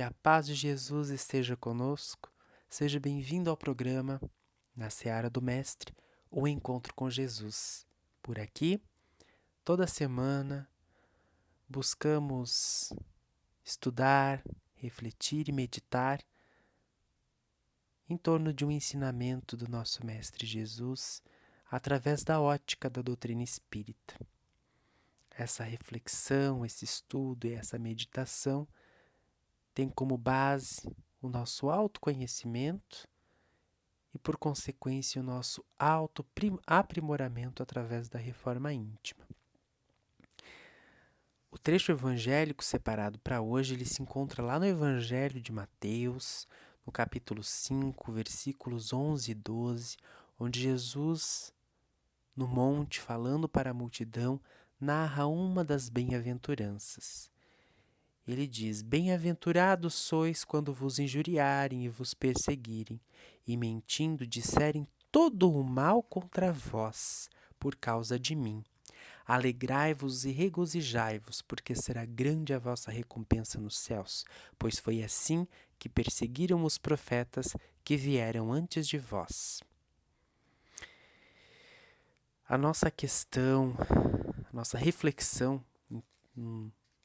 Que a paz de Jesus esteja conosco. Seja bem-vindo ao programa Na Seara do Mestre, o Encontro com Jesus. Por aqui, toda semana, buscamos estudar, refletir e meditar em torno de um ensinamento do nosso Mestre Jesus através da ótica da doutrina espírita. Essa reflexão, esse estudo e essa meditação tem como base o nosso autoconhecimento e, por consequência, o nosso autoaprimoramento através da reforma íntima. O trecho evangélico separado para hoje, ele se encontra lá no Evangelho de Mateus, no capítulo 5, versículos 11 e 12, onde Jesus, no monte, falando para a multidão, narra uma das bem-aventuranças. Ele diz: Bem-aventurados sois quando vos injuriarem e vos perseguirem, e mentindo disserem todo o mal contra vós, por causa de mim. Alegrai-vos e regozijai-vos, porque será grande a vossa recompensa nos céus, pois foi assim que perseguiram os profetas que vieram antes de vós. A nossa questão, a nossa reflexão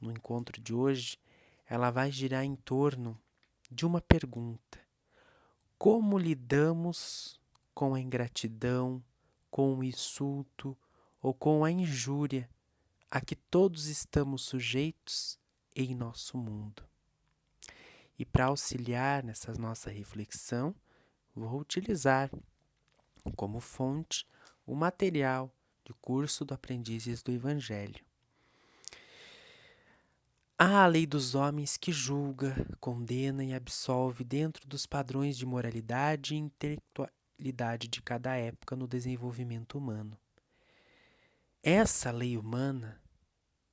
no encontro de hoje, ela vai girar em torno de uma pergunta: como lidamos com a ingratidão, com o insulto ou com a injúria a que todos estamos sujeitos em nosso mundo? E para auxiliar nessa nossa reflexão, vou utilizar como fonte o material do curso do Aprendizes do Evangelho. Há a lei dos homens que julga, condena e absolve dentro dos padrões de moralidade e intelectualidade de cada época no desenvolvimento humano. Essa lei humana,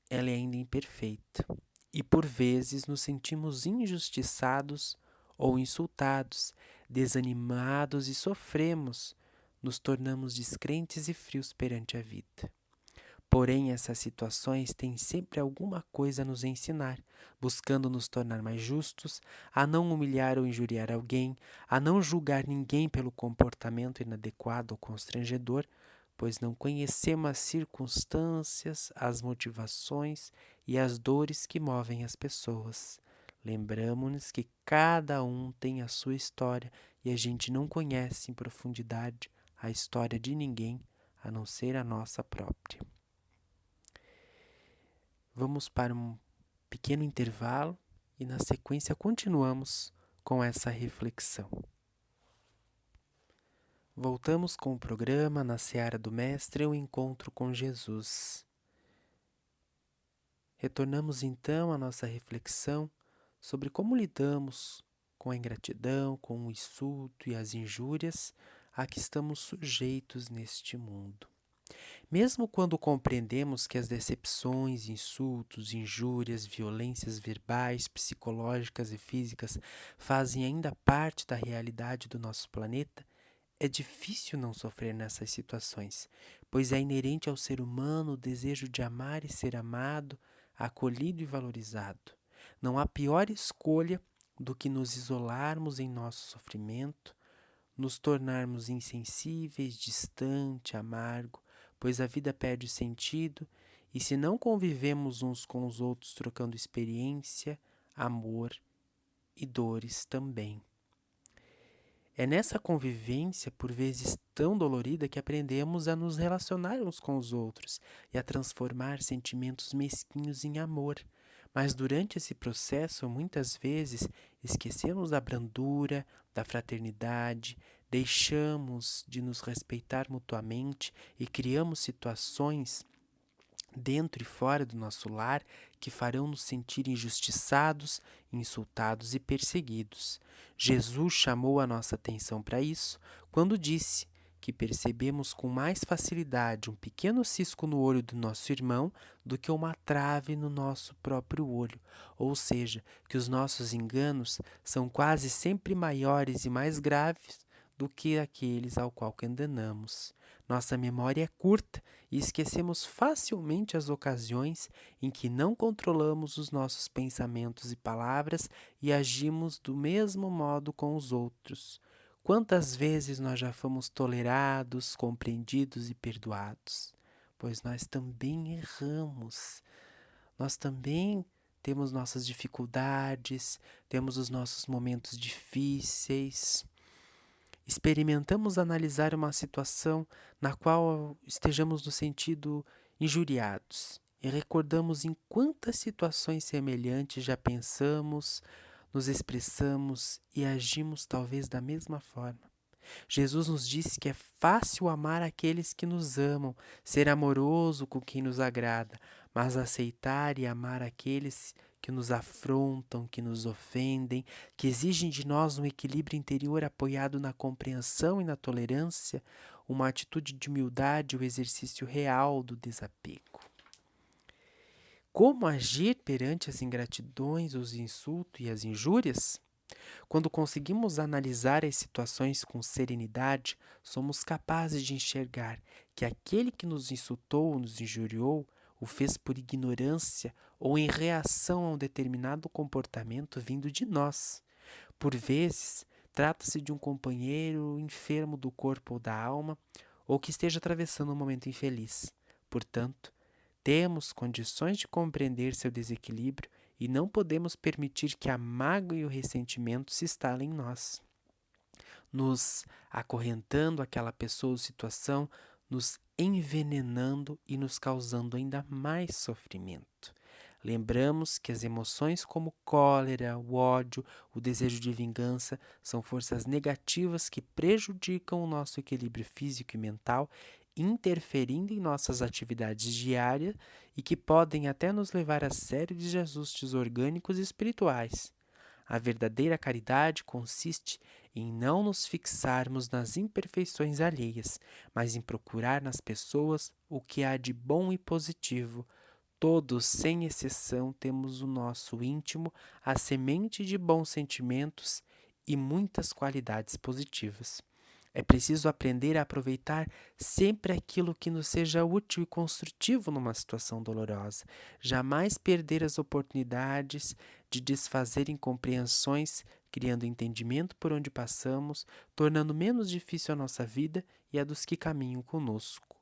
ela é ainda imperfeita e por vezes nos sentimos injustiçados ou insultados, desanimados e sofremos, nos tornamos descrentes e frios perante a vida. Porém, essas situações têm sempre alguma coisa a nos ensinar, buscando nos tornar mais justos, a não humilhar ou injuriar alguém, a não julgar ninguém pelo comportamento inadequado ou constrangedor, pois não conhecemos as circunstâncias, as motivações e as dores que movem as pessoas. Lembramos-nos que cada um tem a sua história e a gente não conhece em profundidade a história de ninguém, a não ser a nossa própria. Vamos para um pequeno intervalo e na sequência continuamos com essa reflexão. Voltamos com o programa Na Seara do Mestre, o Encontro com Jesus. Retornamos então à nossa reflexão sobre como lidamos com a ingratidão, com o insulto e as injúrias a que estamos sujeitos neste mundo. Mesmo quando compreendemos que as decepções, insultos, injúrias, violências verbais, psicológicas e físicas fazem ainda parte da realidade do nosso planeta, é difícil não sofrer nessas situações, pois é inerente ao ser humano o desejo de amar e ser amado, acolhido e valorizado. Não há pior escolha do que nos isolarmos em nosso sofrimento, nos tornarmos insensíveis, distante, amargo, pois a vida perde sentido e se não convivemos uns com os outros trocando experiência, amor e dores também. É nessa convivência, por vezes tão dolorida, que aprendemos a nos relacionar uns com os outros e a transformar sentimentos mesquinhos em amor. Mas durante esse processo, muitas vezes, esquecemos da brandura, da fraternidade, deixamos de nos respeitar mutuamente e criamos situações dentro e fora do nosso lar que farão nos sentir injustiçados, insultados e perseguidos. Jesus chamou a nossa atenção para isso quando disse que percebemos com mais facilidade um pequeno cisco no olho do nosso irmão do que uma trave no nosso próprio olho, ou seja, que os nossos enganos são quase sempre maiores e mais graves do que aqueles ao qual condenamos. Nossa memória é curta e esquecemos facilmente as ocasiões em que não controlamos os nossos pensamentos e palavras e agimos do mesmo modo com os outros. Quantas vezes nós já fomos tolerados, compreendidos e perdoados? Pois nós também erramos. Nós também temos nossas dificuldades, temos os nossos momentos difíceis. Experimentamos analisar uma situação na qual estejamos no sentido injuriados e recordamos em quantas situações semelhantes já pensamos, nos expressamos e agimos talvez da mesma forma. Jesus nos disse que é fácil amar aqueles que nos amam, ser amoroso com quem nos agrada, mas aceitar e amar aqueles que nos afrontam, que nos ofendem, que exigem de nós um equilíbrio interior apoiado na compreensão e na tolerância, uma atitude de humildade, o exercício real do desapego. Como agir perante as ingratidões, os insultos e as injúrias? Quando conseguimos analisar as situações com serenidade, somos capazes de enxergar que aquele que nos insultou ou nos injuriou o fez por ignorância ou em reação a um determinado comportamento vindo de nós. Por vezes, trata-se de um companheiro enfermo do corpo ou da alma, ou que esteja atravessando um momento infeliz. Portanto, temos condições de compreender seu desequilíbrio e não podemos permitir que a mágoa e o ressentimento se instalem em nós, nos acorrentando àquela pessoa ou situação, nos envenenando e nos causando ainda mais sofrimento. Lembramos que as emoções como cólera, o ódio, o desejo de vingança são forças negativas que prejudicam o nosso equilíbrio físico e mental, interferindo em nossas atividades diárias e que podem até nos levar a sérios desajustes orgânicos e espirituais. A verdadeira caridade consiste em não nos fixarmos nas imperfeições alheias, mas em procurar nas pessoas o que há de bom e positivo. Todos, sem exceção, temos o nosso íntimo, a semente de bons sentimentos e muitas qualidades positivas. É preciso aprender a aproveitar sempre aquilo que nos seja útil e construtivo numa situação dolorosa. Jamais perder as oportunidades de desfazer incompreensões, criando entendimento por onde passamos, tornando menos difícil a nossa vida e a dos que caminham conosco.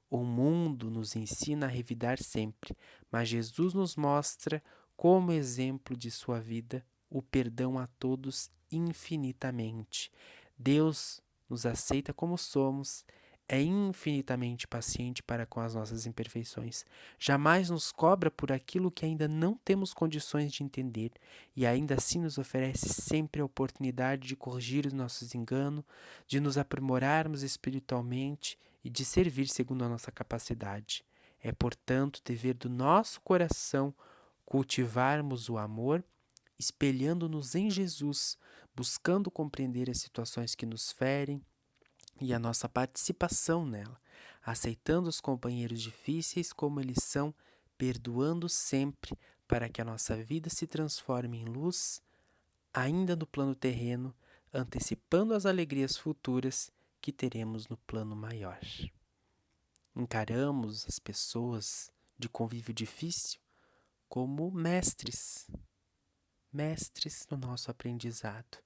O mundo nos ensina a revidar sempre, mas Jesus nos mostra, como exemplo de sua vida, o perdão a todos infinitamente. Deus nos aceita como somos, é infinitamente paciente para com as nossas imperfeições. Jamais nos cobra por aquilo que ainda não temos condições de entender e ainda assim nos oferece sempre a oportunidade de corrigir os nossos enganos, de nos aprimorarmos espiritualmente e de servir segundo a nossa capacidade. É, portanto, dever do nosso coração cultivarmos o amor, espelhando-nos em Jesus, buscando compreender as situações que nos ferem e a nossa participação nela, aceitando os companheiros difíceis como eles são, perdoando sempre para que a nossa vida se transforme em luz, ainda no plano terreno, antecipando as alegrias futuras que teremos no plano maior. Encaramos as pessoas de convívio difícil como mestres no nosso aprendizado.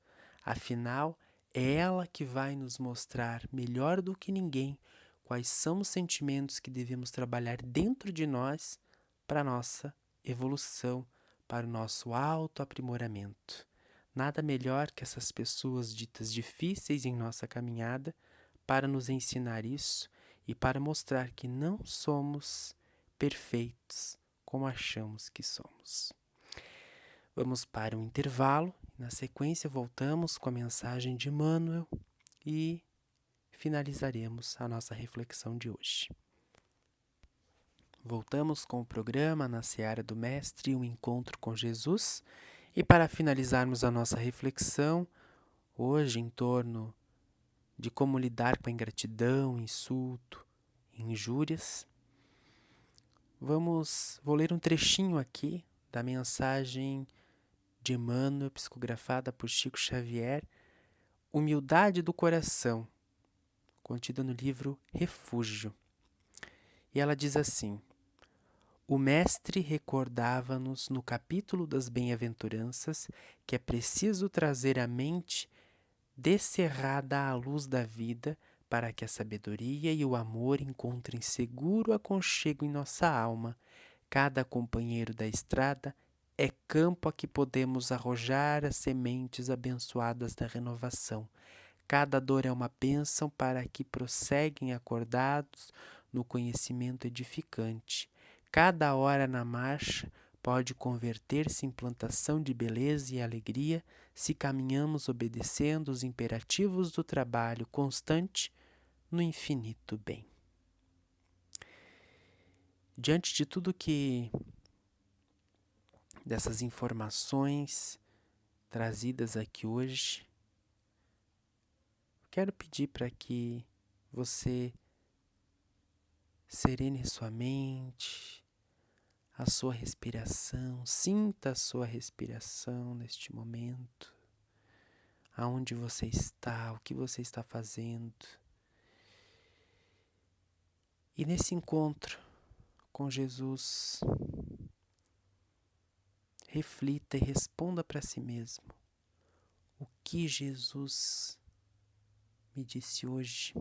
Afinal, é ela que vai nos mostrar melhor do que ninguém quais são os sentimentos que devemos trabalhar dentro de nós para a nossa evolução, para o nosso autoaprimoramento. Nada melhor que essas pessoas ditas difíceis em nossa caminhada para nos ensinar isso e para mostrar que não somos perfeitos como achamos que somos. Vamos para um intervalo. Na sequência, voltamos com a mensagem de Emmanuel e finalizaremos a nossa reflexão de hoje. Voltamos com o programa Na Seara do Mestre, um encontro com Jesus. E para finalizarmos a nossa reflexão, hoje em torno de como lidar com a ingratidão, insulto, injúrias, vou ler um trechinho aqui da mensagem de Emmanuel, psicografada por Chico Xavier, humildade do coração, contida no livro Refúgio. E ela diz assim: o mestre recordava-nos no capítulo das bem-aventuranças que é preciso trazer a mente descerrada à luz da vida para que a sabedoria e o amor encontrem seguro aconchego em nossa alma. Cada companheiro da estrada é campo a que podemos arrojar as sementes abençoadas da renovação. Cada dor é uma bênção para que prosseguem acordados no conhecimento edificante. Cada hora na marcha pode converter-se em plantação de beleza e alegria se caminhamos obedecendo os imperativos do trabalho constante no infinito bem. Diante de tudo que dessas informações trazidas aqui hoje, quero pedir para que você serene sua mente, a sua respiração, sinta a sua respiração neste momento, aonde você está, o que você está fazendo. E nesse encontro com Jesus, reflita e responda para si mesmo: o que Jesus me disse hoje?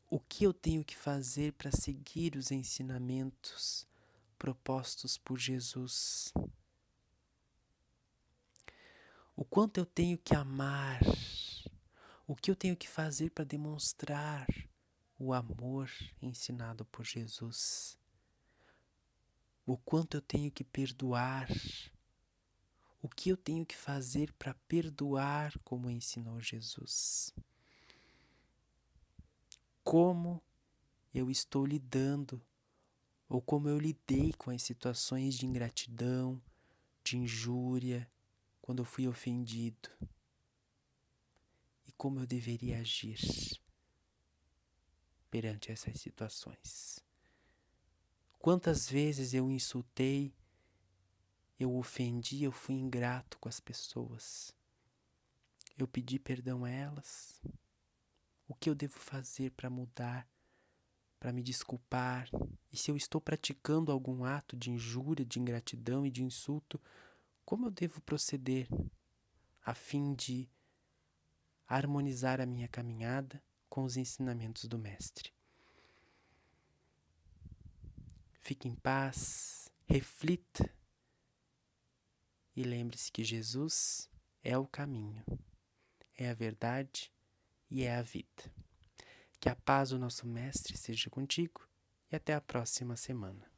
O que eu tenho que fazer para seguir os ensinamentos propostos por Jesus? O quanto eu tenho que amar? O que eu tenho que fazer para demonstrar o amor ensinado por Jesus? O quanto eu tenho que perdoar? O que eu tenho que fazer para perdoar como ensinou Jesus? Como eu estou lidando ou como eu lidei com as situações de ingratidão, de injúria, quando eu fui ofendido? E como eu deveria agir perante essas situações? Quantas vezes eu insultei, eu ofendi, eu fui ingrato com as pessoas? Eu pedi perdão a elas? O que eu devo fazer para mudar, para me desculpar? E se eu estou praticando algum ato de injúria, de ingratidão e de insulto, como eu devo proceder a fim de harmonizar a minha caminhada com os ensinamentos do Mestre? Fique em paz, reflita e lembre-se que Jesus é o caminho, é a verdade e é a vida. Que a paz do nosso Mestre seja contigo e até a próxima semana.